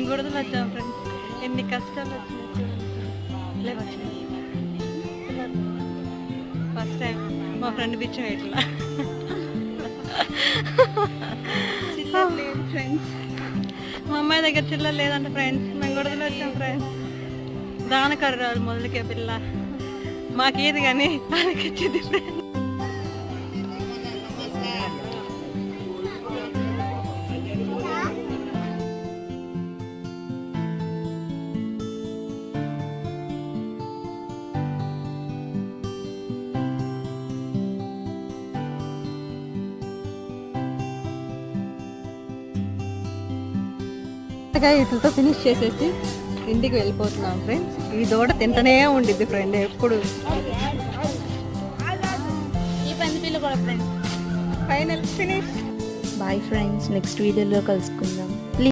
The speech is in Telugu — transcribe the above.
గుడదలు వచ్చాం ఫ్రెండ్స్. ఎన్ని కష్టాలు వచ్చినాయి. ఫస్ట్ టైం మా ఫ్రెండ్ పిచ్చం ఇట్లా ఫ్రెండ్స్. మా అమ్మాయి దగ్గర చిల్లర లేదంట ఫ్రెండ్స్. మేము గుడదలు వచ్చాం ఫ్రెండ్స్. దానకర్రాలు మొదలుకే పిల్ల మాకేది కానీ వాళ్ళకి ఇచ్చింది ఫ్రెండ్స్. వీటితో ఫినిష్ చేసేసి ఇంటికి వెళ్ళిపోతున్నాం ఫ్రెండ్స్. ఈ దూడ తింటనే ఉండిద్ది ఫ్రెండ్ ఎప్పుడు. ఈ పందిపిల్ల కూడా friends. Final finish. Bye friends, next వీడియోలో కలుసుకుందాం.